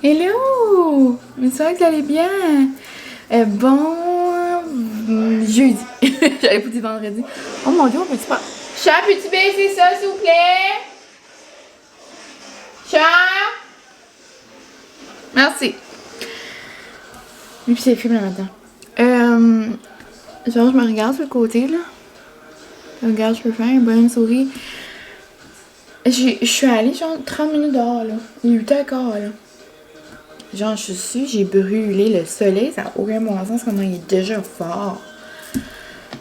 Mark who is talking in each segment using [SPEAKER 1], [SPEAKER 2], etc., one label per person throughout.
[SPEAKER 1] Hello! J'espère que vous allez bien. Bon jeudi. J'avais pas dit vendredi. Oh mon dieu, on peut-tu pas... Chat, peux-tu baisser ça, s'il vous plaît? Chat! Merci. Et puis c'est le film là matin. Genre, je me regarde sur le côté, là. Regarde, je peux faire une bonne souris. Je suis allée, genre, 30 minutes dehors, là. Il est 8h15, là. Genre, je suis j'ai brûlé le soleil, ça n'a aucun bon sens comment il est déjà fort.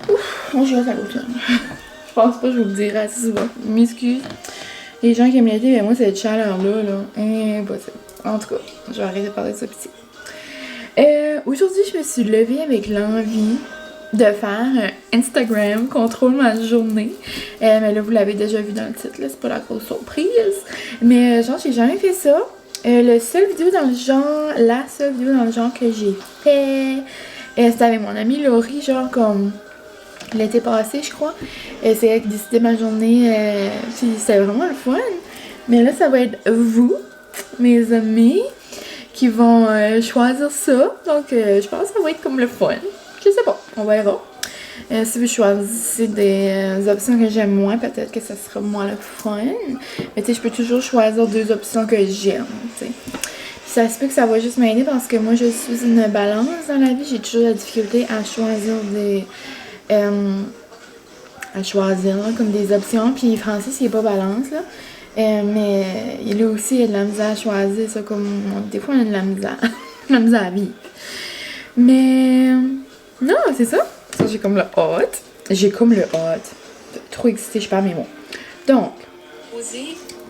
[SPEAKER 1] Ouf, on jette à l'automne. Je pense pas que je vous le dirai assez souvent. M'excuse. Les gens qui aiment l'été, mais moi, cette chaleur-là, là, impossible. En tout cas, je vais arrêter de parler de ça petit. Aujourd'hui, je me suis levée avec l'envie de faire un Instagram contrôle ma journée. Mais là, vous l'avez déjà vu dans le titre, là, c'est pas la grosse surprise. Mais genre, j'ai jamais fait ça. La seule vidéo dans le genre que j'ai fait, c'était avec mon amie Laurie, genre comme l'été passé, je crois. C'est elle qui décidait ma journée, puis c'était vraiment le fun. Mais là, ça va être vous, mes amis, qui vont choisir ça. Donc, je pense que ça va être comme le fun. Je sais pas, on verra. Si vous choisissez des options que j'aime moins, peut-être que ça sera moins le fun. Mais tu sais, je peux toujours choisir 2 options que j'aime, tu sais. Ça se peut que ça va juste m'aider parce que moi, je suis une balance dans la vie. J'ai toujours la difficulté à choisir comme des options. Puis Francis, il est pas balance, là. Mais il a aussi de la misère à choisir ça comme... Des fois, on a de la misère. de la misère à vivre. Mais... Non, c'est ça. Ça, j'ai comme le hot. Trop excitée, je perds mes mots. Donc,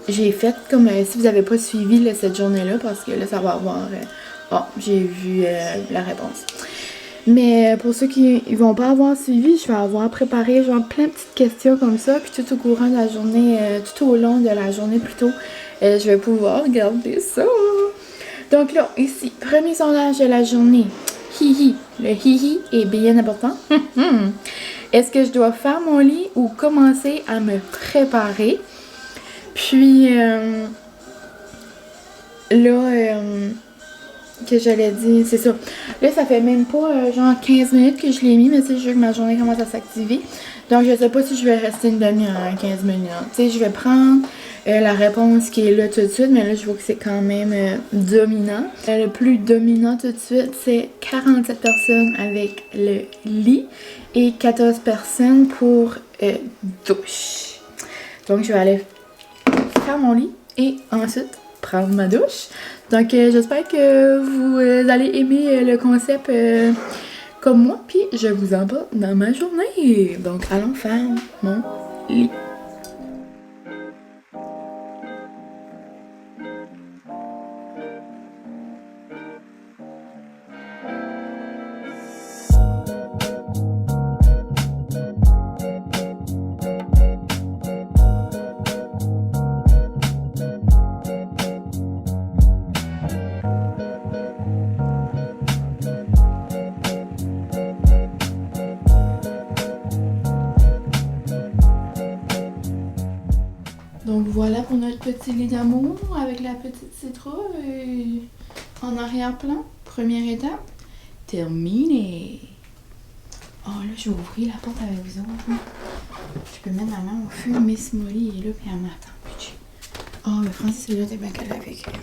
[SPEAKER 1] j'ai fait comme si vous n'avez pas suivi là, cette journée-là, parce que là, ça va avoir... j'ai vu la réponse. Mais pour ceux qui ne vont pas avoir suivi, je vais avoir préparé genre plein de petites questions comme ça, puis tout au courant de la journée, tout au long de la journée plutôt, je vais pouvoir regarder ça. Donc là, ici, premier sondage de la journée. Hihi. Le hihi est bien important. Est-ce que je dois faire mon lit ou commencer à me préparer? Puis, que j'allais dire, c'est ça. Là, ça fait même pas genre 15 minutes que je l'ai mis, mais c'est juste que ma journée commence à s'activer. Donc, je sais pas si je vais rester une demi-heure, 15 minutes. Tu sais, je vais prendre la réponse qui est là tout de suite, mais là, je vois que c'est quand même dominant. Le plus dominant tout de suite, c'est 47 personnes avec le lit et 14 personnes pour douche. Donc, je vais aller faire mon lit et ensuite prendre ma douche. Donc, j'espère que vous allez aimer le concept comme moi, puis je vous embarque dans ma journée. Donc, allons faire mon lit. Donc voilà pour notre petit lit d'amour avec la petite citrouille en arrière-plan. Première étape, terminé. Oh là, je vais ouvrir la porte avec vous autres. Je peux mettre ma main au feu. Miss Molly est là puis elle m'attend. Oh, mais Francis est là, t'es bien calé avec lui.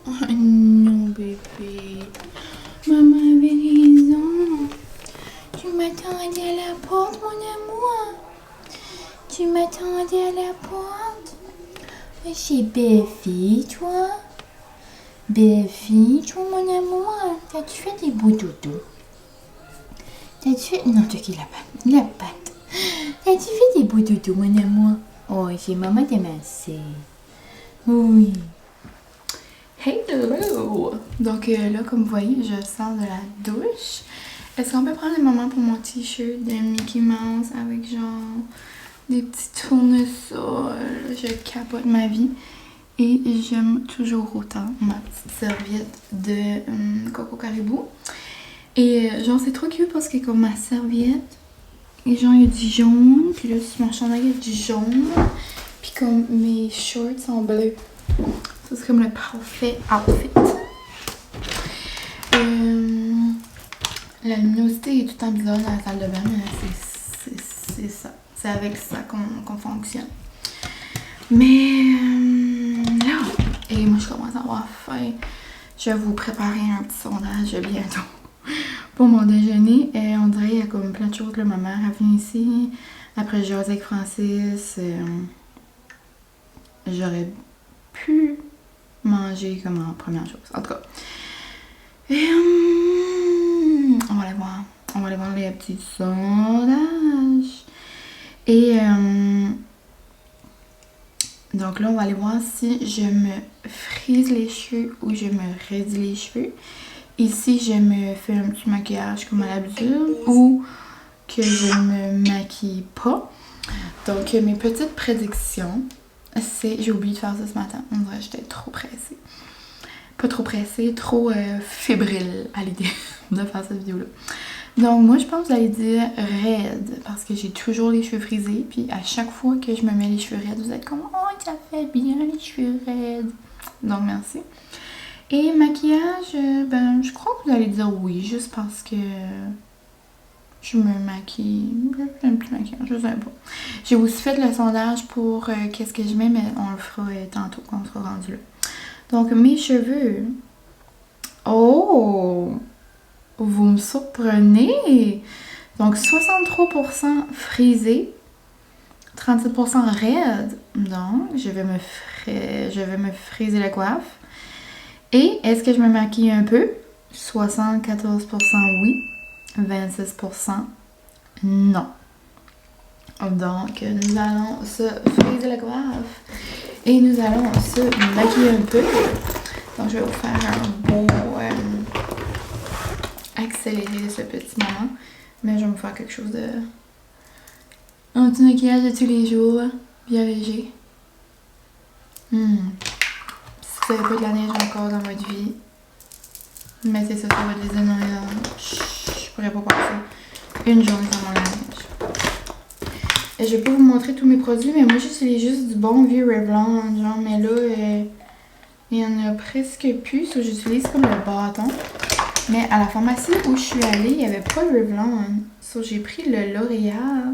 [SPEAKER 1] Oh non, bébé. Maman avait raison. Tu m'attendais à la porte, mon amour. Tu m'attendais à la porte? Oui, c'est belle fille, toi. Belle fille, toi, mon amour. T'as-tu fait des beaux doudous? T'as-tu fait... Non, t'as qui la patte? La patte. T'as-tu fait des beaux doudous, mon amour? Oh, c'est maman de masser. Oui. Hello! Donc là, comme vous voyez, je sors de la douche. Est-ce qu'on peut prendre un moment pour mon t-shirt de Mickey Mouse avec genre... des petits tournesols, je capote ma vie et j'aime toujours autant ma petite serviette de Coco Caribou. Et genre c'est trop cute parce que comme ma serviette, et genre il y a du jaune, puis là sur mon chandail il y a du jaune, puis comme mes shorts sont bleus. Ça, c'est comme le parfait outfit. La luminosité est tout le temps bizarre dans la salle de bain, mais c'est ça. C'est avec ça qu'on fonctionne. Mais là, et moi je commence à avoir faim. Je vais vous préparer un petit sondage bientôt pour mon déjeuner. Et on dirait qu'il y a comme plein de choses. Là, ma mère est venue ici. Après, j'ai avec Francis. J'aurais pu manger comme en première chose. En tout cas. Et on va aller voir. On va aller voir les petits sondages. Et donc là, on va aller voir si je me frise les cheveux ou je me raidis les cheveux. Ici, je me fais un petit maquillage comme à l'habitude ou que je me maquille pas. Donc, mes petites prédictions, c'est... J'ai oublié de faire ça ce matin. On dirait que j'étais trop pressée. Pas trop pressée, trop fébrile à l'idée de faire cette vidéo-là. Donc, moi, je pense que vous allez dire raide parce que j'ai toujours les cheveux frisés. Puis, à chaque fois que je me mets les cheveux raides, vous êtes comme « Oh, ça fait bien les cheveux raides! » Donc, merci. Et maquillage, ben, je crois que vous allez dire oui, juste parce que je me maquille. Un petit maquillage, je sais pas. J'ai aussi fait le sondage pour qu'est-ce que je mets, mais on le fera tantôt quand on sera rendu là. Donc, mes cheveux. Oh! Vous me surprenez! Donc, 63% frisé, 37% raide. Donc, je vais me friser la coiffe. Et est-ce que je me maquille un peu? 74% oui, 26% non. Donc, nous allons se friser la coiffe et nous allons se maquiller un peu. Donc, je vais vous faire un beau accéléré de ce petit moment. Mais je vais me faire quelque chose de... un petit maquillage de tous les jours, bien léger. Si vous n'avez pas de la neige encore dans votre vie, mettez ça sur votre liste de Noël. Je pourrais pas passer une journée sans mon neige. Et je vais pas vous montrer tous mes produits, mais moi j'utilise juste du bon vieux Revlon, genre, mais là, il y en a presque plus, so j'utilise comme le bâton. Mais à la pharmacie où je suis allée, il n'y avait pas de Revlon, so j'ai pris le L'Oréal.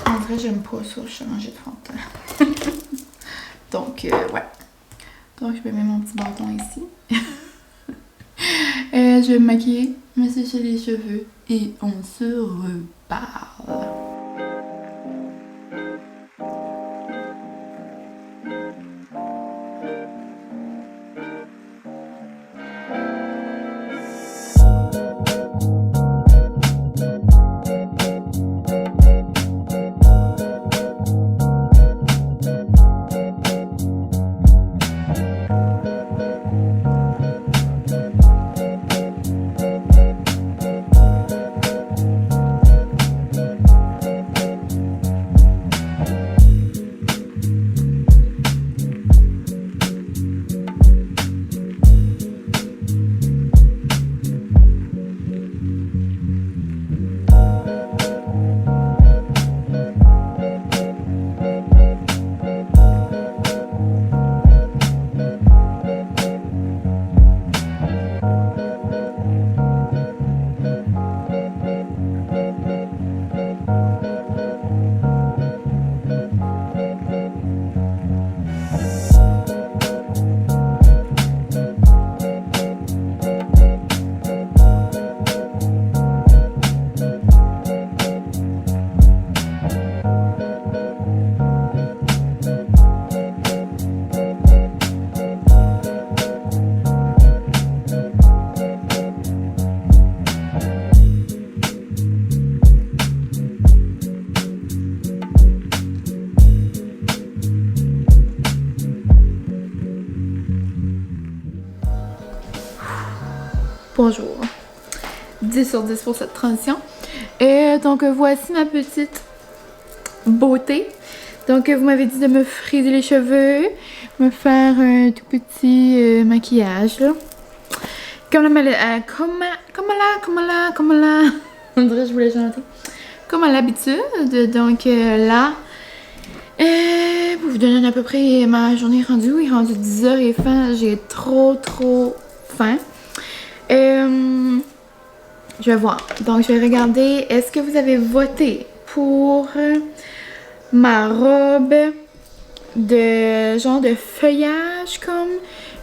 [SPEAKER 1] En vrai, j'aime pas ça, je suis changée de fond de teint. Donc, ouais. Donc, je vais mettre mon petit bâton ici. Je vais me maquiller, me sécher les cheveux et on se reparle. Bonjour. 10 sur 10 pour cette transition. Et donc, voici ma petite beauté. Donc, vous m'avez dit de me friser les cheveux, me faire un tout petit maquillage, là. Comme on dirait que je voulais chanter. Comme à l'habitude. Donc, là, pour vous donner à peu près ma journée rendue. Il est rendu 10h et faim. J'ai trop faim. Je vais voir. Donc, je vais regarder. Est-ce que vous avez voté pour ma robe de genre de feuillage comme,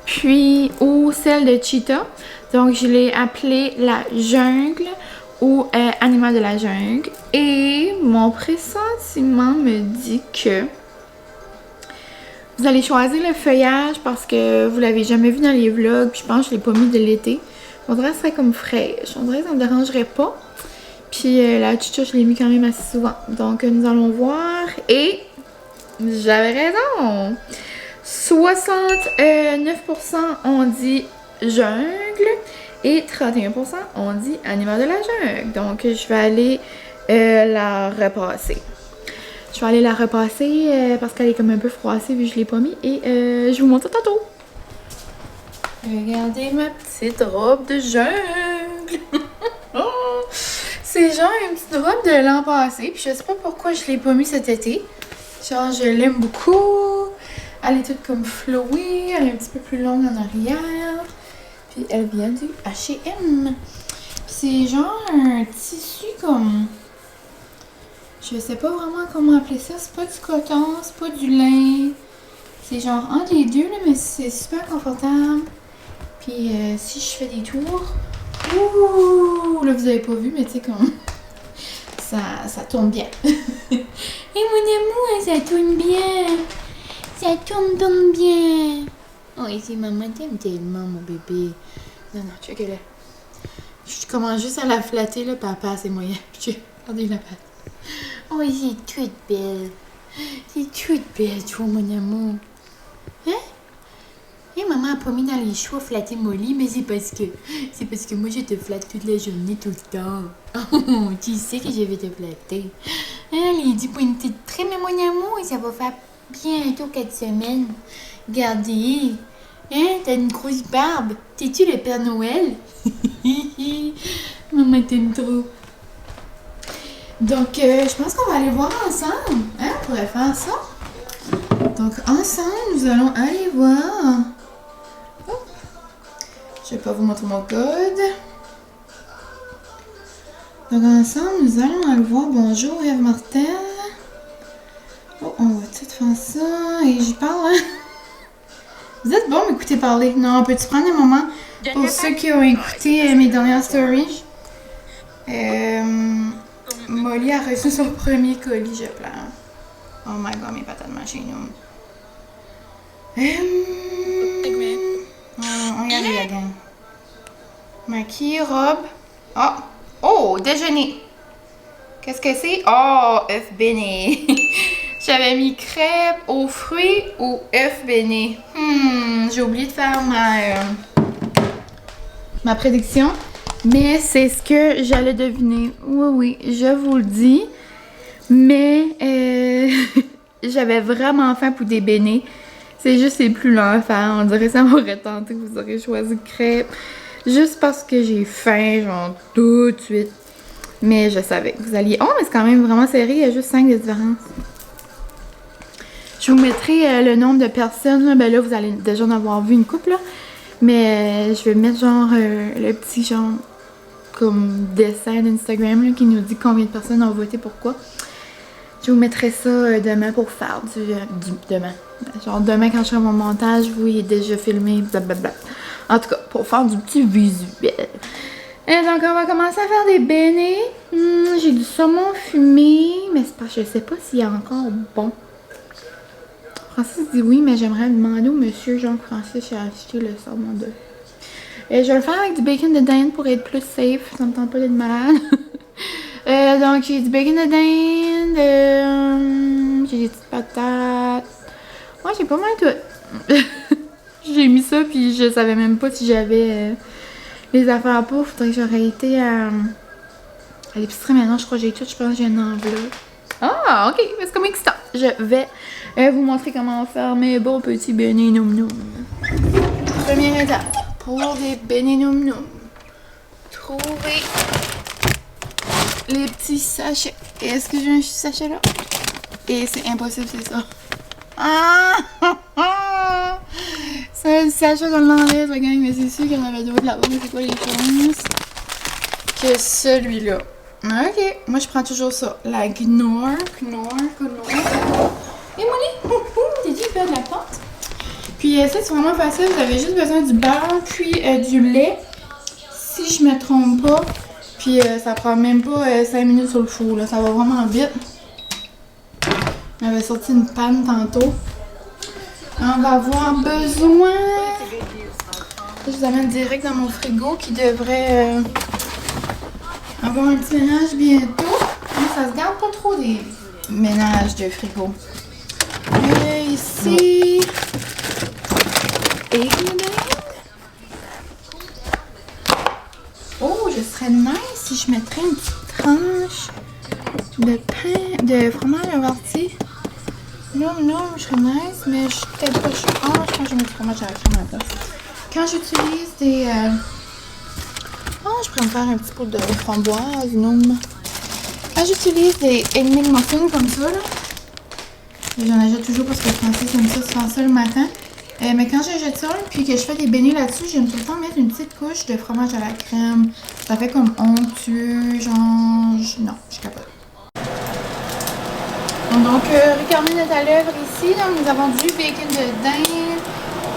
[SPEAKER 1] puis ou celle de cheetah? Donc, je l'ai appelée la jungle ou animal de la jungle. Et mon pressentiment me dit que vous allez choisir le feuillage parce que vous l'avez jamais vu dans les vlogs. Puis je pense que je l'ai pas mis de l'été. On dirait que ce serait comme fraîche. On dirait que ça me dérangerait pas. Puis la chicha, je l'ai mis quand même assez souvent. Donc nous allons voir. Et j'avais raison. 69% ont dit jungle et 31% ont dit animal de la jungle. Donc je vais aller la repasser. Je vais aller la repasser parce qu'elle est comme un peu froissée vu que je l'ai pas mis. Et je vous montre tantôt. Regardez ma petite robe de jungle. Oh, c'est genre une petite robe de l'an passé. Puis je sais pas pourquoi je l'ai pas mis cet été. Genre je l'aime beaucoup. Elle est toute comme flowée. Elle est un petit peu plus longue en arrière. Puis elle vient du H&M. C'est genre un tissu comme... Je sais pas vraiment comment appeler ça. C'est pas du coton, c'est pas du lin. C'est genre entre les deux, là, mais c'est super confortable. Puis si je fais des tours... Ouh! Là, vous avez pas vu, mais tu sais comme... ça tourne bien. Et mon amour, ça tourne bien. Ça tourne bien. Oh, et si maman t'aime tellement, mon bébé. Non, check-le. Je commence juste à la flatter, là, papa, c'est moyen. Regardez la patte. Oh, c'est toute belle. C'est toute belle, toi, mon amour. Hein? Et maman a pas mis dans les choux à flatter Molly, mais c'est parce que moi, je te flatte toute la journée, tout le temps. Oh, tu sais que je vais te flatter. Elle est dit pour une petite très, mais mon amour, ça va faire bientôt 4 semaines. Regardez. Hein? T'as une grosse barbe. T'es-tu le Père Noël? Maman t'aime trop. Donc, je pense qu'on va aller voir ensemble. Hein? On pourrait faire ça. Donc, ensemble, nous allons aller voir. Oh. Je vais pas vous montrer mon code. Donc, ensemble, nous allons aller voir. Bonjour, Eve Martel. Oh, on va tout faire ça. Et j'y parle, hein? Vous êtes bon m'écouter parler. Non, peux-tu prendre un moment pour ceux qui ont écouté mes dernières stories? Molly a reçu son premier colis, je pleure. Oh my god, mes patates chez nous. On y arrive, la gang. Maquille, robe. Oh, déjeuner. Qu'est-ce que c'est? Oh, œuf béni. J'avais mis crêpes aux fruits ou œuf béni. J'ai oublié de faire ma prédiction. Mais c'est ce que j'allais deviner. Oui, je vous le dis. Mais j'avais vraiment faim pour des bénis. C'est juste c'est plus lent à faire. On dirait que ça m'aurait tenté que vous aurez choisi crêpes. Juste parce que j'ai faim, genre tout de suite. Mais je savais que vous alliez... Oh, mais c'est quand même vraiment serré. Il y a juste 5 de différence. Je vous mettrai le nombre de personnes. Ben là, vous allez déjà en avoir vu une couple, là. Mais je vais mettre genre le petit genre comme dessin d'Instagram là, qui nous dit combien de personnes ont voté pourquoi. Je vous mettrai ça demain pour faire demain. Genre demain quand je ferai mon montage, vous il est déjà filmé, blablabla. En tout cas, pour faire du petit visuel. Et donc on va commencer à faire des beignets. J'ai du saumon fumé, mais c'est pas, je sais pas s'il est encore bon. Francis dit oui, mais j'aimerais demander au monsieur Jean-Francis a acheté le saumon de. Et je vais le faire avec du bacon de dinde pour être plus safe. Ça me tente pas d'être malade. Donc j'ai du bacon de dinde. J'ai des petites patates. Moi j'ai pas mal tout. J'ai mis ça puis je savais même pas si j'avais les affaires pour. Faudrait que j'aurais été à l'épicerie maintenant. Je crois que j'ai tout. Je pense que j'ai une enveloppe. Ah, ok, c'est comme excitant. Je vais vous montrer comment faire mes beaux petits beignets noum noum. Première étape pour des beignets noum noum. Trouver les petits sachets. Est-ce que j'ai un sachet là? Et c'est impossible, c'est ça. Ah! C'est un sachet qu'on l'enlève, la gang, mais c'est sûr qu'il y en avait d'autres là-bas. C'est quoi les chances? Que celui-là. Ok, moi je prends toujours ça. La Knorr. Et Molly, t'es dit faire de la pâte? Puis ça, c'est vraiment facile. Vous avez juste besoin du beurre, puis du lait. Si je me trompe pas. Puis ça prend même pas 5 minutes sur le four, là. Ça va vraiment vite. On avait sorti une panne tantôt. On va avoir besoin... Je vous amène direct dans mon frigo qui devrait avoir un petit ménage bientôt. Mais ça se garde pas trop des ménages de frigo. Et ici... Oh, je serais nice si je mettrais une petite tranche de pain, de fromage averti. Non, je serais nice, mais je suis peut-être pas. Je pense que je mets du fromage à la crème à la place. Quand j'utilise des. je pourrais me faire un petit pot de framboise, non. Quand j'utilise des egg muffins comme ça, là, j'en achète toujours parce que Francis aime ça se faire ça le matin. Mais quand je jette ça, puis que je fais des beignets là-dessus, j'aime tout le temps mettre une petite couche de fromage à la crème. Ça fait comme onctueux, genre. Non, je suis capable. Donc, regardez notre à l'œuvre ici. Donc, nous avons du bacon de dinde.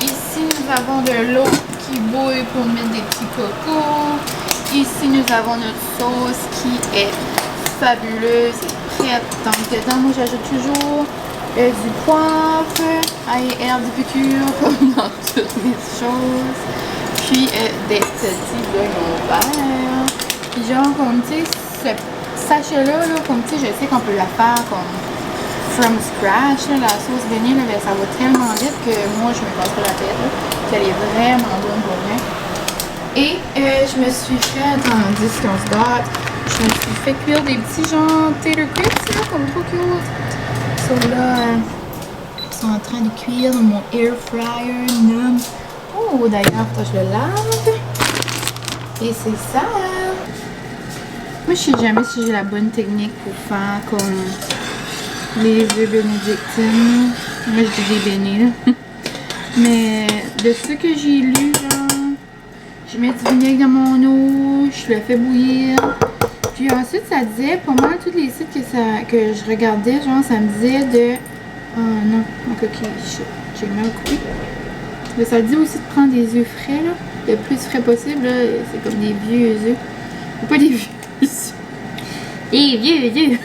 [SPEAKER 1] Ici, nous avons de l'eau qui bouille pour mettre des petits cocos. Ici, nous avons notre sauce qui est fabuleuse et prête. Donc, dedans, moi, j'ajoute toujours du poivre, ail, herbe de piqûre, comme dans toutes mes choses. Puis, des petits oignons verts. Puis, genre, comme, tu sais, ce sachet-là, là, comme, tu sais, je sais qu'on peut la faire comme from scratch, là, la sauce beignée, là, ben, ça va tellement vite que moi, je me casse pas la tête, là. Puis, elle est vraiment bonne pour rien. Et je me suis fait, tandis qu'on se gâte, je me suis fait cuire des petits genre tater crisps, là, comme trop cute. So là, ils sont en train de cuire dans mon air fryer. Nom. Oh, d'ailleurs, je le lave. Et c'est ça. Moi, je sais jamais si j'ai la bonne technique pour faire comme les œufs bénédictines. Moi, je dis des beignets, là. Mais de ce que j'ai lu, genre, je mets du vinaigre dans mon eau, je le fais bouillir. Puis ensuite, ça disait, pas mal tous les sites que je regardais, genre, ça me disait de... Oh non, mon coquille, j'ai mal coupé. Mais ça dit aussi de prendre des œufs frais, là, le plus frais possible, là. C'est comme des vieux œufs. Pas des vieux œufs. Des vieux œufs.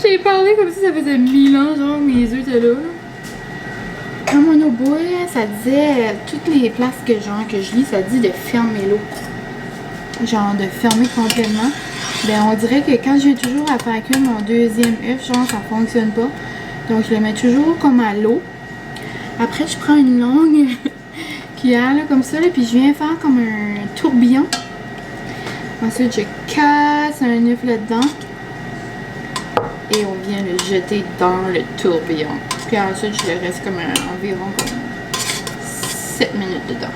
[SPEAKER 1] J'ai parlé comme si ça faisait 1000 ans, genre, mes œufs étaient là. Quand mon eau bouille, ça disait, toutes les places que je lis, ça dit de fermer l'eau. Genre de fermer complètement. Ben on dirait que quand j'ai toujours à faire cuire mon deuxième œuf, genre ça fonctionne pas. Donc je le mets toujours comme à l'eau. Après je prends une longue cuillère là, comme ça, là, puis je viens faire comme un tourbillon. Ensuite je casse un œuf là-dedans. Et on vient le jeter dans le tourbillon. Puis ensuite je le reste comme environ comme 7 minutes dedans.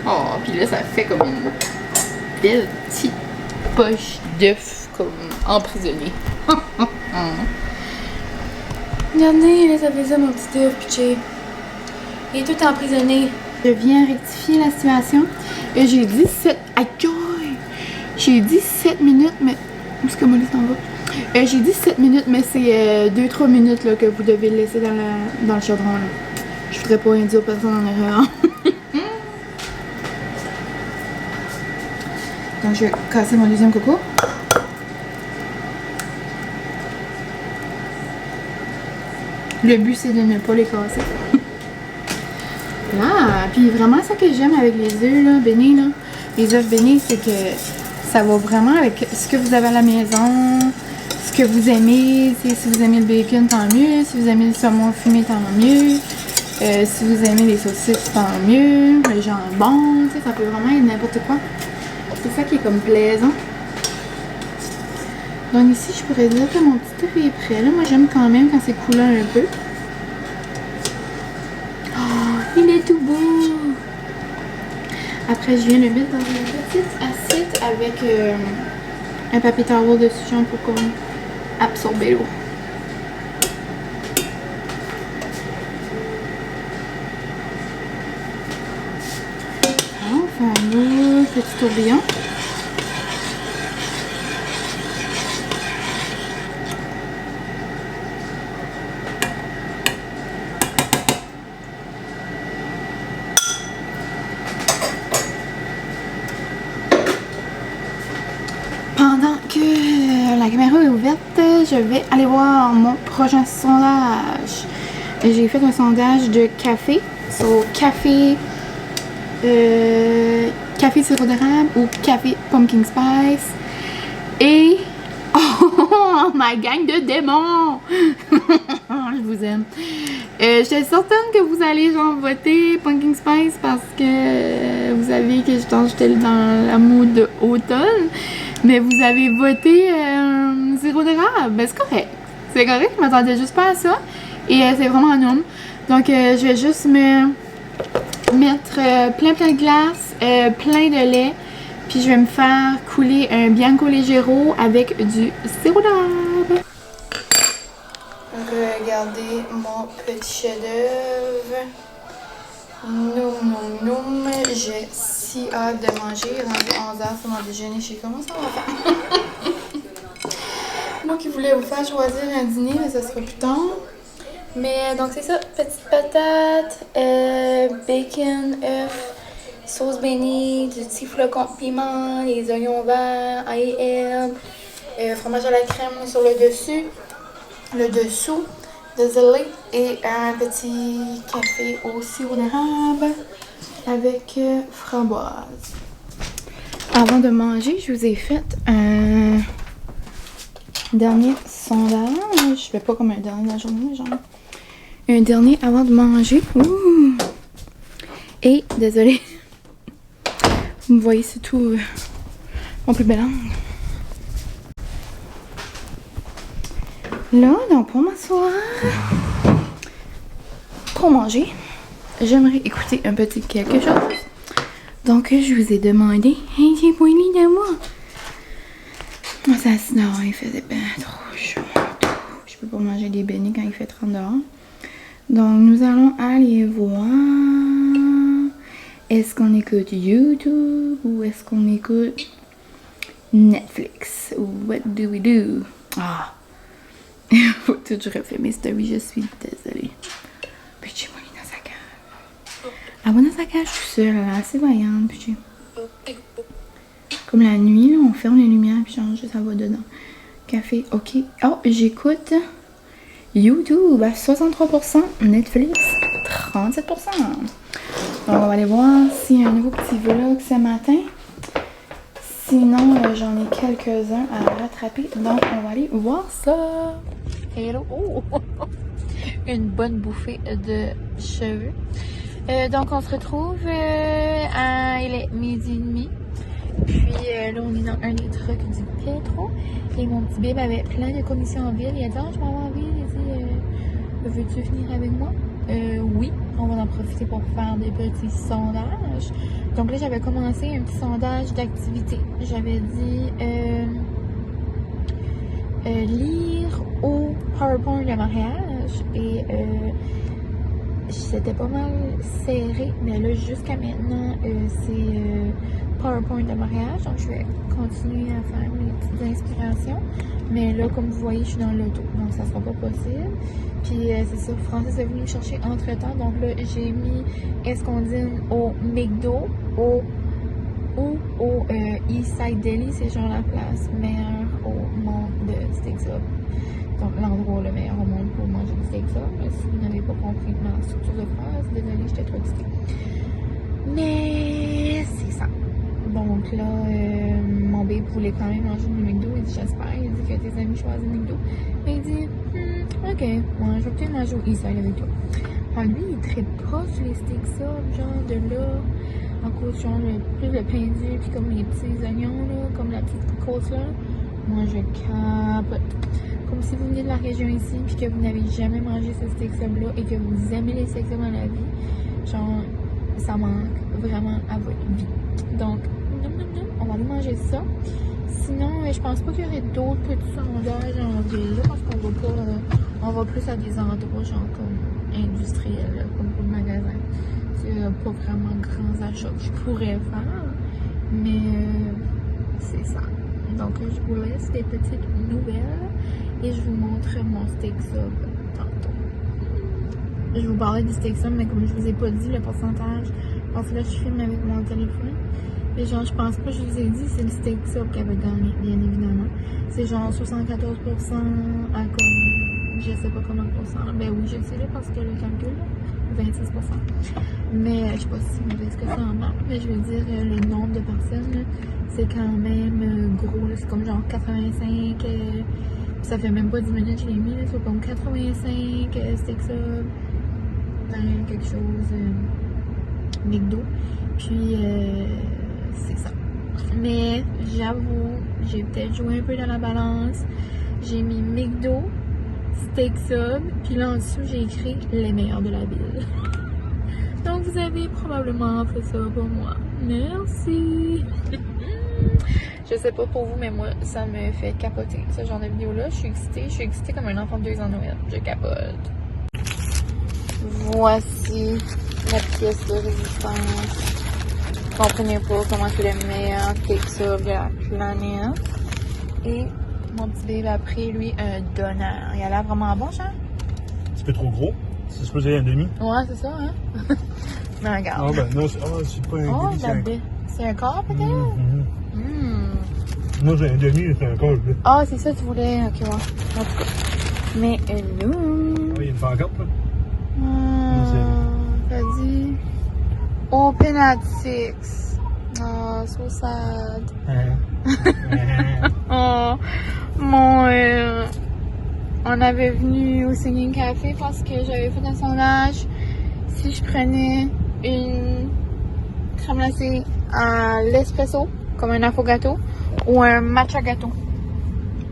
[SPEAKER 1] Oh, puis là, ça fait comme une belle petite poche d'œuf, comme emprisonnée. Regardez, là, ça fait ça, mon petit œuf, pitché. Il est tout emprisonné. Je viens rectifier la situation. Et j'ai dit 7... Aïe! J'ai dit 7 minutes, mais... Où est-ce que Molly s'en va? J'ai dit 7 minutes, mais c'est 2-3 minutes là, que vous devez le laisser dans le chaudron. Là. Je voudrais pas induire personne en erreur. Donc, je vais casser mon deuxième coco. Le but, c'est de ne pas les casser. Là, puis vraiment, ça que j'aime avec les œufs là, bénis, là, les œufs bénis, c'est que ça va vraiment avec ce que vous avez à la maison, ce que vous aimez. Si vous aimez le bacon, tant mieux. Si vous aimez le saumon fumé, tant mieux. Si vous aimez les saucisses, tant mieux. Le jambon, ça peut vraiment être n'importe quoi. C'est ça qui est comme plaisant. Donc ici, je pourrais dire que mon petit œuf est prêt. Là, moi, j'aime quand même quand c'est coulant un peu. Oh, il est tout beau! Après, je viens le mettre dans une petite assiette avec un papier towel dessus, genre pour comme absorber l'eau. On fait un beau petit tourbillon. Pendant que la caméra est ouverte, je vais aller voir mon prochain sondage. J'ai fait un sondage de café. Café sirop d'érable ou café pumpkin spice. Et oh, ma gang de démons! Je vous aime. J'étais certaine que vous allez genre voter pumpkin spice parce que vous savez que j'étais dans la mood de automne. Mais vous avez voté sirop d'érable. Ben c'est correct. C'est correct, je m'attendais juste pas à ça. Et c'est vraiment un homme. Donc je vais juste me mettre plein de glace, plein de lait. Puis je vais me faire couler un Bianco Leggero avec du sirop d'érable. Donc regardez mon petit chef-d'œuvre. Noum. J'ai si hâte de manger. Rendu 11h, c'est mon déjeuner. Je sais comment ça va faire. Moi qui voulais vous faire choisir un dîner, mais ça sera plus tard. Mais donc c'est ça, petite patate, bacon, œuf, sauce bénie, du petit flocon de piment, les oignons verts, ail et herbe, fromage à la crème sur le dessous, désolé, et un petit café au sirop d'érable avec framboise. Avant de manger, je vous ai fait un dernier sondage. Je fais pas comme un dernier de la journée, mais genre un dernier avant de manger. Ouh. Et désolé, vous me voyez, c'est tout mon plus bel angle. Là, donc pour m'asseoir, pour manger, j'aimerais écouter un petit quelque chose. Donc je vous ai demandé, hey, j'ai pas mis de moi. Ça, sinon, il faisait bien trop chaud. Je peux pas manger des beignets quand il fait 30 dehors. Donc, nous allons aller voir. Est-ce qu'on écoute YouTube ou est-ce qu'on écoute Netflix? What do we do? Ah! Faut que je refais mes stories, je suis désolée. Puis j'ai mon lit dans sa cage. Ah, bon, dans sa cage, je suis seule, elle est assez vaillante. Puis comme la nuit, là, on ferme les lumières puis change, ça va dedans. Café, ok. Oh, j'écoute YouTube à 63%, Netflix 37%. Donc on va aller voir s'il y a un nouveau petit vlog ce matin. Sinon, j'en ai quelques-uns à rattraper. Donc on va aller voir ça. Hello! Oh. Une bonne bouffée de cheveux. Donc on se retrouve il est 12h30. Puis là, on est dans un des trucks du Petro. Et mon petit bébé avait plein de commissions en ville. Il a dit, je m'en vais en ville. Il a dit, veux-tu venir avec moi? Oui, on va en profiter pour faire des petits sondages. Donc là, j'avais commencé un petit sondage d'activité. J'avais dit lire au PowerPoint de mariage. Et c'était pas mal serré. Mais là, jusqu'à maintenant, c'est PowerPoint de mariage, donc je vais continuer à faire mes petites inspirations. Mais là, comme vous voyez, je suis dans l'auto, donc ça sera pas possible. Puis c'est ça, Francis est venu me chercher entre temps, donc là, j'ai mis Escondine au McDo, ou au Eastside Deli, c'est genre la place meilleure au monde de steak sub. Donc l'endroit le meilleur au monde pour manger du steak sub. Si vous n'avez pas compris ma structure de phrase, désolée, j'étais trop excitée. Mais c'est ça. Donc là, mon bébé voulait quand même manger du McDo. Il dit, j'espère. Il dit que tes amis choisissent le McDo. Mais il dit, ok, moi, je vais peut-être manger au Eastside avec toi. Alors lui, il est très proche les steaks sub, genre de là. En cause, genre, plus le pain dur, puis comme les petits oignons, là, comme la petite côte là. Moi, je capote. Comme si vous venez de la région ici, puis que vous n'avez jamais mangé ce steak sub là, et que vous aimez les steak sub dans la vie. Genre, ça manque vraiment à votre vie. Donc, on va aller manger ça. Sinon, Mais je pense pas qu'il y aurait d'autres petits sondages en ville, là, parce qu'on va pas... on va plus à des endroits, genre, comme industriels, là, comme pour le magasin. C'est pas vraiment grands achats que je pourrais faire, mais c'est ça. Donc, je vous laisse des petites nouvelles et je vous montre mon steak sub tantôt. Je vous parlais du steak sub, mais comme je vous ai pas dit le pourcentage, parce que là, je filme avec mon téléphone. Et genre, je pense pas, je vous ai dit, c'est le steak sub qui avait gagné, bien évidemment. C'est genre 74% à comme, je sais pas combien de pourcents. Ben oui, je sais là, parce que le calcul, 26%. Mais je sais pas si mauvaise que ça en maths, mais je veux dire, le nombre de personnes, là, c'est quand même gros, là. C'est comme genre 85, ça fait même pas 10 minutes que je l'ai mis, là. C'est comme 85 steak sub, quelque chose, McDo. Puis, c'est ça. Mais j'avoue, j'ai peut-être joué un peu dans la balance. J'ai mis McDo, steak sub, puis là en dessous, j'ai écrit les meilleurs de la ville. Donc, vous avez probablement fait ça pour moi. Merci! Je sais pas pour vous, mais moi, ça me fait capoter, ce genre de vidéo-là. Je suis excitée comme un enfant de 2 ans de Noël. Je capote. Voici la pièce de résistance. Vous comprenez pas comment c'est le meilleur cake sub de la planète. Et mon petit bébé a pris, lui, un donneur. Il a l'air vraiment bon, Jean?
[SPEAKER 2] Un petit peu trop gros. C'est supposé être un demi.
[SPEAKER 1] Ouais, c'est ça, hein? Mais regarde.
[SPEAKER 2] Ah, ben non, c'est pas un demi.
[SPEAKER 1] C'est un corps, peut-être?
[SPEAKER 2] Non, c'est un demi, c'est un corps.
[SPEAKER 1] Ah, c'est ça, tu voulais. Ok, ouais. En tout cas. Mais hello!
[SPEAKER 2] Ah, il y a une pancarte, là.
[SPEAKER 1] Ça dit. Open at 6. Oh, so sad. Oh, on avait venu au Singing Café parce que j'avais fait un sondage si je prenais une crème glacée à l'espresso, comme un affogato, ou un matcha gâteau.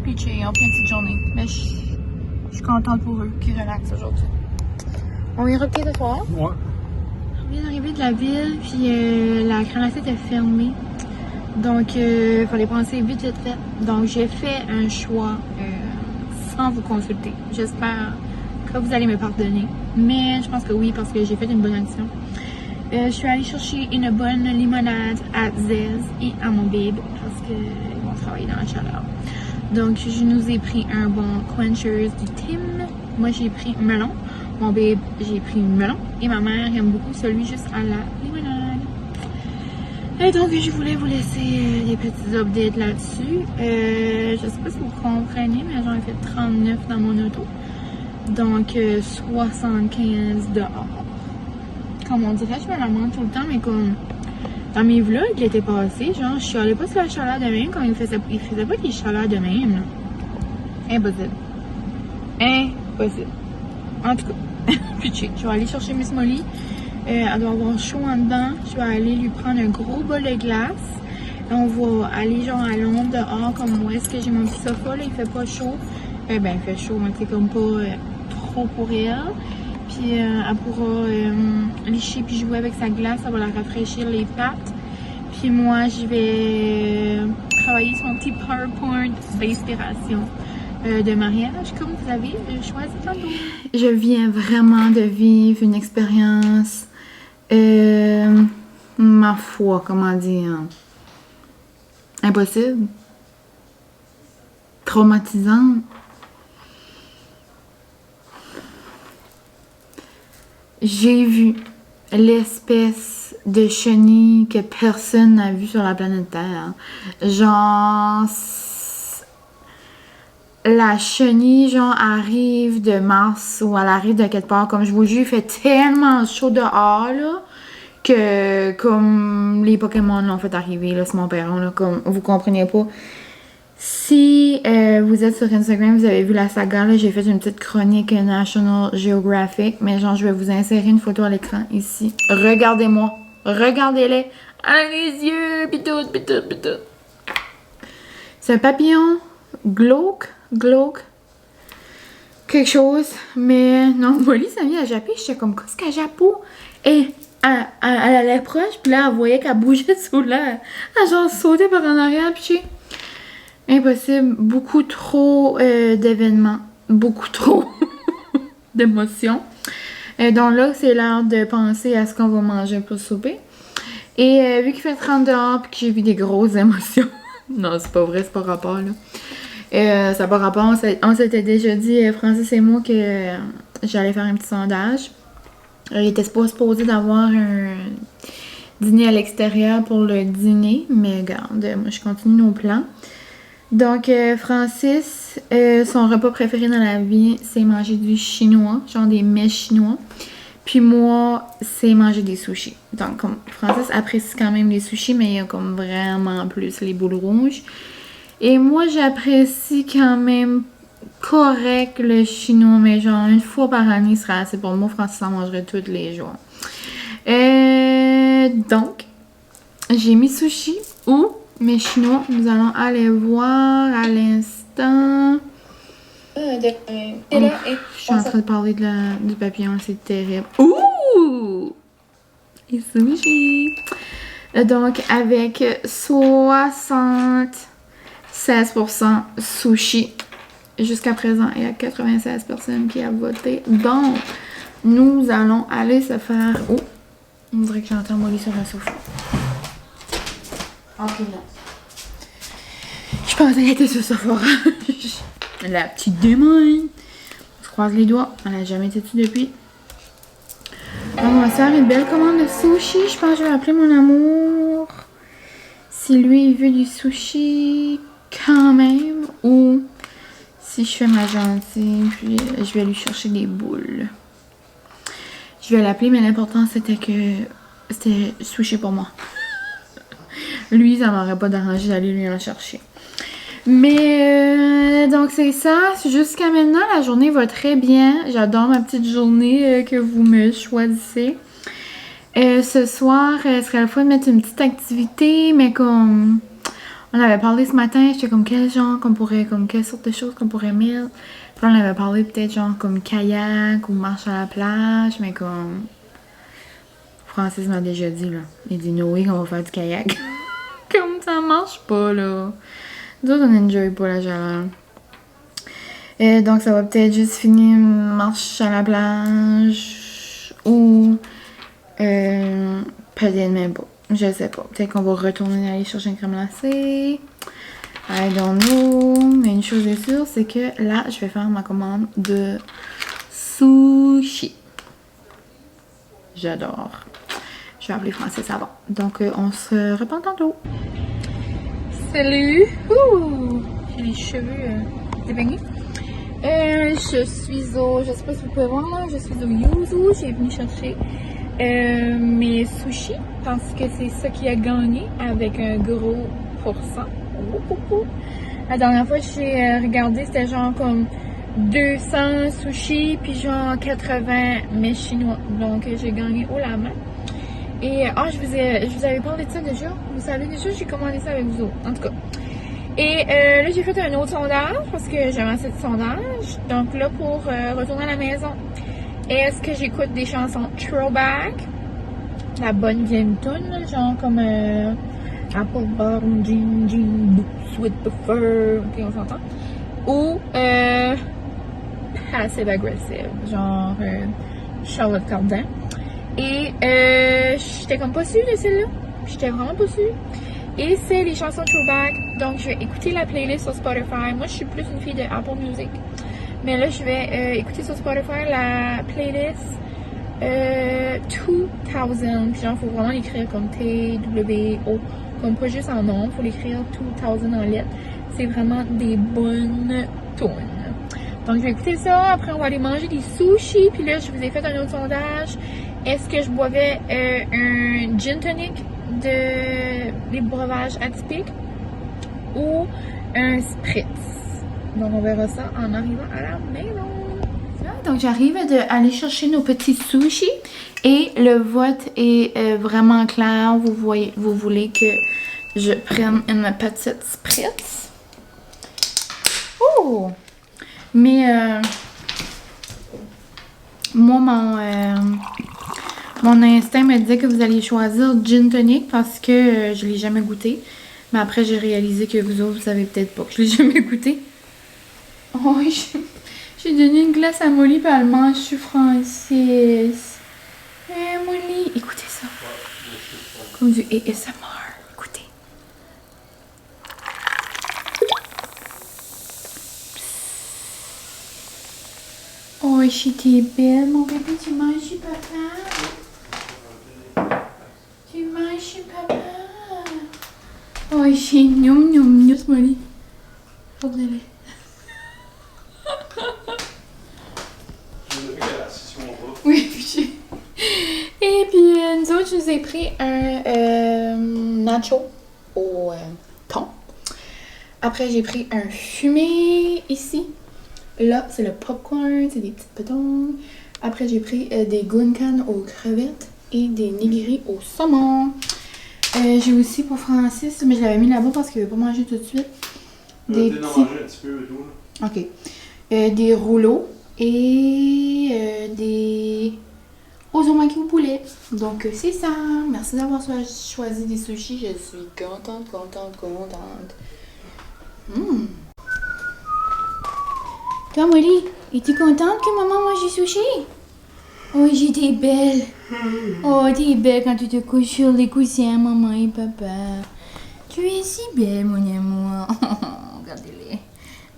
[SPEAKER 1] Pitché en pleine petite journée. Mais je suis contente pour eux qui relaxent aujourd'hui. On ira peut-être ce soir.
[SPEAKER 2] Ouais.
[SPEAKER 1] On vient d'arriver de la ville, puis la crème glacée était fermée. Donc, il fallait penser vite fait. Donc, j'ai fait un choix sans vous consulter. J'espère que vous allez me pardonner. Mais je pense que oui, parce que j'ai fait une bonne action. Je suis allée chercher une bonne limonade à Zez et à mon babe parce qu'ils vont travailler dans la chaleur. Donc, je nous ai pris un bon Quenchers du Tim. Moi, j'ai pris melon. Mon babe, j'ai pris melon. Et ma mère aime beaucoup celui juste à la limonade. Et donc, je voulais vous laisser des petits updates là-dessus. Je sais pas si vous comprenez, mais j'en ai fait 39 dans mon auto. Donc, 75 dehors. Comme on dirait, je me la montre tout le temps, mais comme dans mes vlogs, l'été passé, genre, je chialais pas sur la chaleur de même, comme il faisait pas des chaleurs de même, là. Impossible. Impossible. En tout cas, pitché. Je vais aller chercher Miss Molly. Elle doit avoir chaud en dedans. Je vais aller lui prendre un gros bol de glace. On va aller genre à l'ombre dehors, comme moi. Est-ce que j'ai mon petit sofa, là, il fait pas chaud. Ben, il fait chaud, mais c'est comme pas trop pour elle. Puis elle pourra lécher puis jouer avec sa glace, ça va la rafraîchir les pattes. Puis moi, je vais travailler sur mon petit PowerPoint d'inspiration de mariage, comme vous avez choisi tantôt. Je viens vraiment de vivre une expérience, ma foi, comment dire, impossible, traumatisante. J'ai vu l'espèce de chenille que personne n'a vu sur la planète Terre. Genre, la chenille, genre, arrive de Mars ou elle arrive de quelque part. Comme je vous jure, il fait tellement chaud dehors, là, que comme les Pokémon l'ont fait arriver, là, c'est mon père, là, comme vous comprenez pas. Si vous êtes sur Instagram, vous avez vu la saga, là, j'ai fait une petite chronique National Geographic, mais genre, je vais vous insérer une photo à l'écran ici. Regardez-moi. Regardez-les. Ah, les yeux, pis tout. C'est un papillon glauque, quelque chose, mais non, Molly s'est mise à japper, j'étais comme, qu'est-ce qu'elle jappe? Et elle allait proche, puis là, elle voyait qu'elle bougeait sous l'air. Elle genre sautait par en arrière, puis Impossible. Beaucoup trop d'événements. Beaucoup trop d'émotions. Donc là, c'est l'heure de penser à ce qu'on va manger pour souper. Et vu qu'il fait 30 dehors et que j'ai vu des grosses émotions. Non, c'est pas vrai, c'est pas rapport là. Ça n'a pas rapport. On s'était déjà dit, Francis et moi, que j'allais faire un petit sondage. Il était pas supposé d'avoir un dîner à l'extérieur pour le dîner, mais regarde, moi je continue nos plans. Donc, Francis, son repas préféré dans la vie, c'est manger du chinois, genre des mets chinois. Puis moi, c'est manger des sushis. Donc, comme Francis apprécie quand même les sushis, mais il y a comme vraiment plus les boules rouges. Et moi, j'apprécie quand même correct le chinois, mais genre une fois par année serait assez pour moi. Francis en mangerait tous les jours. Donc, j'ai mis sushi ou mes chinois. Nous allons aller voir à l'instant. Je suis en train de parler du papillon, c'est terrible. Ouh! Et sushi! Donc, avec 76% sushi. Jusqu'à présent, il y a 96 personnes qui ont voté. Donc, nous allons aller se faire... Oh! On dirait que j'entends Molly sur un sofa. Ok, non. Je pensais qu'elle était sur Sephora. La petite démon. On se croise les doigts. Elle n'a jamais été dessus depuis. On va se faire une belle commande de sushi. Je pense que je vais appeler mon amour. Si lui, il veut du sushi quand même. Ou si je fais ma gentille, puis je vais lui chercher des boules. Je vais l'appeler, mais l'important, c'était que c'était sushi pour moi. Lui, ça m'aurait pas dérangé d'aller lui en chercher. Mais donc c'est ça. Jusqu'à maintenant, la journée va très bien. J'adore ma petite journée que vous me choisissez. Ce soir, ce serait le fun de mettre une petite activité, mais comme on avait parlé ce matin, j'étais comme quel genre qu'on pourrait, comme quelle sorte de choses qu'on pourrait mettre. Puis on avait parlé peut-être genre comme kayak ou marche à la plage, mais comme Francis m'a déjà dit là. Il dit Noé qu'on va faire du kayak. Comme ça marche pas là. Nous on n'enjoy pas la chaleur. Donc ça va peut-être juste finir marche à la plage ou peut-être même pas. Je sais pas. Peut-être qu'on va retourner aller chercher une crème glacée. I don't know. Mais une chose est sûre, c'est que là, je vais faire ma commande de sushi. J'adore. Je vais appeler Francis avant. Donc, on se reprend tantôt. Salut! Ouh! J'ai les cheveux débaignés. Je suis au... Je sais pas si vous pouvez voir là. Je suis au Yuzu. J'ai venu chercher mes sushis parce que c'est ça qui a gagné avec un gros pourcent. La dernière fois que j'ai regardé, c'était genre comme 200 sushis puis genre 80 mets chinois. Donc j'ai gagné haut la main. Et je vous avais parlé de ça déjà. Vous savez déjà, j'ai commandé ça avec vous autres. En tout cas. Et là, j'ai fait un autre sondage parce que j'avais assez de sondages. Donc là, pour retourner à la maison, est-ce que j'écoute des chansons throwback? La bonne vieille tune, genre comme Apple Bottom Jean Boots with the Fur. Ok, on s'entend. Ou Passive Aggressive, genre Charlotte Cardin. Et j'étais comme pas sûre de celle-là. J'étais vraiment pas sûre. Et c'est les chansons throwback. Donc je vais écouter la playlist sur Spotify. Moi je suis plus une fille de Apple Music. Mais là je vais écouter sur Spotify la playlist 2000. Puis genre faut vraiment l'écrire comme T-W-O. Comme pas juste en nom. Faut l'écrire 2000 en lettres. C'est vraiment des bonnes tunes. Donc je vais écouter ça. Après on va aller manger des sushis. Puis là je vous ai fait un autre sondage. Est-ce que je boivais un gin tonic des breuvages atypiques ou un spritz? Donc on verra ça en arrivant à la maison. Donc j'arrive d'aller chercher nos petits sushis et le vote est vraiment clair. Vous voulez que je prenne une petite spritz? Oh! Mais moi mon instinct me disait que vous alliez choisir gin tonic parce que je l'ai jamais goûté. Mais après, j'ai réalisé que vous autres, vous savez peut-être pas que je l'ai jamais goûté. Oh, j'ai donné une glace à Molly, puis elle mange sur Francis. Molly, écoutez ça. Comme du ASMR. Écoutez. Oh, t'es belle, mon bébé, tu manges chez papa. Tu manges chez papa. Oh, j'ai gnoum gnoum gnoum, Molly. Faut que j'aille. Oui, puis et puis nous autres, je nous ai pris un nacho au thon. Après, j'ai pris un fumé ici. Là, c'est le popcorn, c'est des petites pétons. Après, j'ai pris des gunkan aux crevettes et des nigiri au saumon. J'ai aussi pour Francis, mais je l'avais mis là-bas parce qu'il ne veut pas manger tout de suite. Des petits... manger un petit peu et tout, là. Ok. Des rouleaux et des ozomaki au poulet. Donc, c'est ça. Merci d'avoir choisi des sushis. Je suis contente. Toi, Molly, es-tu contente que maman mange du sushi? Oh, j'étais belle. Oh, t'es belle quand tu te couches sur les coussins, maman et papa. Tu es si belle, mon amour. Regardez-les.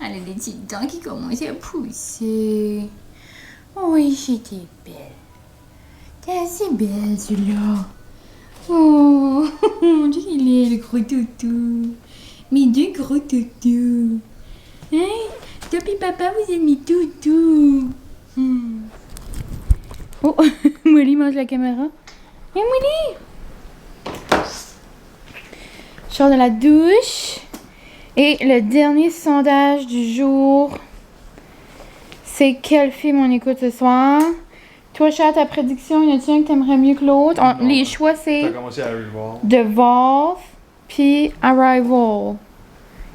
[SPEAKER 1] Elle a des petites dents qui commencent à pousser. Oh, j'étais belle. T'es assez belle, celui-là. Oh, il est le gros toutou. Mes deux gros toutous. Hein? Toi et papa, vous êtes mes toutous. Oh, Molly mange la caméra. Hey, Molly! Je sors de la douche. Et le dernier sondage du jour, c'est quel film on écoute ce soir? Toi, Chat, ta prédiction, y en a-t-il un que t'aimerais mieux que l'autre? Les choix, c'est The Wolf puis Arrival.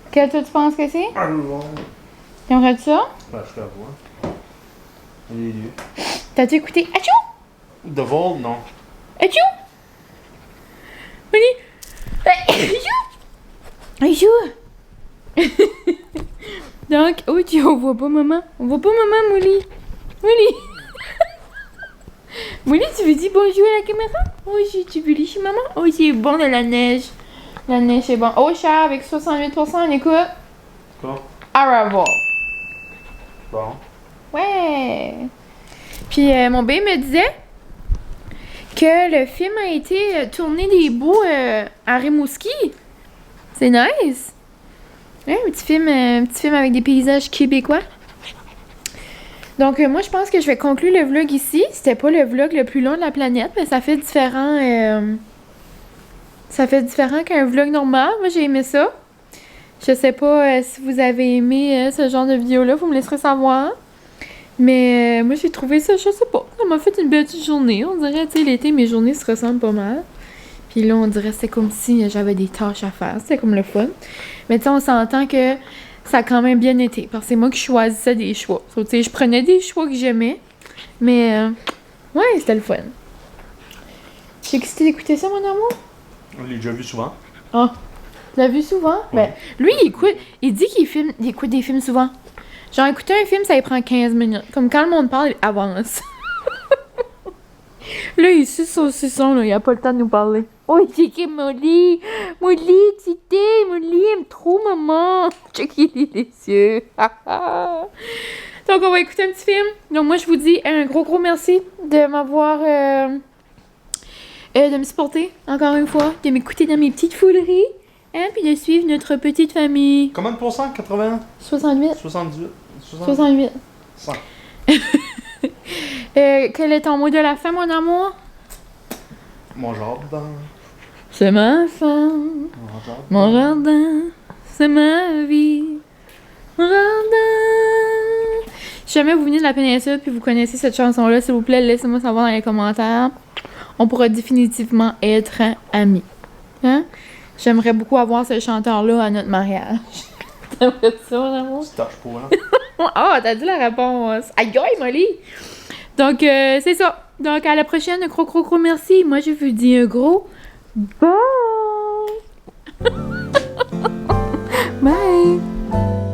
[SPEAKER 1] Quel toi tu penses que c'est?
[SPEAKER 2] Arrival.
[SPEAKER 1] T'aimerais-tu ça?
[SPEAKER 2] Ben, je te vois. Les deux.
[SPEAKER 1] T'as-tu écouté? Achou!
[SPEAKER 2] The Vault, non.
[SPEAKER 1] Achou! Molly! Achou! Donc, oh, on voit pas maman. On voit pas maman, Molly. Molly! Molly, tu veux dire bonjour à la caméra? Oh, tu veux aller chez maman? Oh, c'est bon de la neige. La neige est bon. Oh, chat, avec 68%, on écoute.
[SPEAKER 2] Quoi?
[SPEAKER 1] Arrival.
[SPEAKER 2] Bon.
[SPEAKER 1] Ouais. Puis mon bébé me disait que le film a été tourné des bouts à Rimouski. C'est nice. Ouais, un petit film avec des paysages québécois. Donc moi je pense que je vais conclure le vlog ici. C'était pas le vlog le plus long de la planète, mais ça fait différent. Ça fait différent qu'un vlog normal. Moi j'ai aimé ça. Je sais pas si vous avez aimé ce genre de vidéo-là, vous me laisserez savoir. Mais moi j'ai trouvé ça, je sais pas, ça m'a fait une belle petite journée. On dirait, tu sais, l'été, mes journées se ressemblent pas mal. Puis là, on dirait que c'était comme si j'avais des tâches à faire. C'était comme le fun. Mais tu sais, on s'entend que ça a quand même bien été. Parce que c'est moi qui choisissais des choix. Tu sais, je prenais des choix que j'aimais. Mais ouais, c'était le fun. J'ai excité d'écouter ça, mon amour?
[SPEAKER 2] On l'a déjà vu souvent.
[SPEAKER 1] Ah, tu l'as vu souvent? Ouais. Ben, lui, il dit qu'il écoute des films souvent. Genre, écouter un film, ça lui prend 15 minutes. Comme quand le monde parle, il avance. Là, il suce son suçon, là. Il a pas le temps de nous parler. Oh, c'est qui Molly? Molly, excitée. Molly aime trop maman. Check, il est yeux. Donc, on va écouter un petit film. Donc, moi, je vous dis un gros merci de m'avoir... de me supporter, encore une fois. De m'écouter dans mes petites fouleries. Hein, puis de suivre notre petite famille.
[SPEAKER 2] Combien de pourcents? 80?
[SPEAKER 1] 68.
[SPEAKER 2] 78?
[SPEAKER 1] 68.
[SPEAKER 2] 100.
[SPEAKER 1] Quel est ton mot de la fin, mon amour?
[SPEAKER 2] Mon jardin.
[SPEAKER 1] C'est ma femme. Mon jardin. C'est ma vie. Mon jardin. Si jamais vous venez de la péninsule puis vous connaissez cette chanson-là, s'il vous plaît, laissez-moi savoir dans les commentaires. On pourra définitivement être amis. Hein? J'aimerais beaucoup avoir ce chanteur-là à notre mariage. T'aimerais ça, mon amour?
[SPEAKER 2] Tu tâches pour, hein?
[SPEAKER 1] Ah, t'as dit la réponse. Aïe, aïe, Molly! Donc, c'est ça. Donc, à la prochaine. Gros merci. Moi, je vous dis un gros bye! Bye!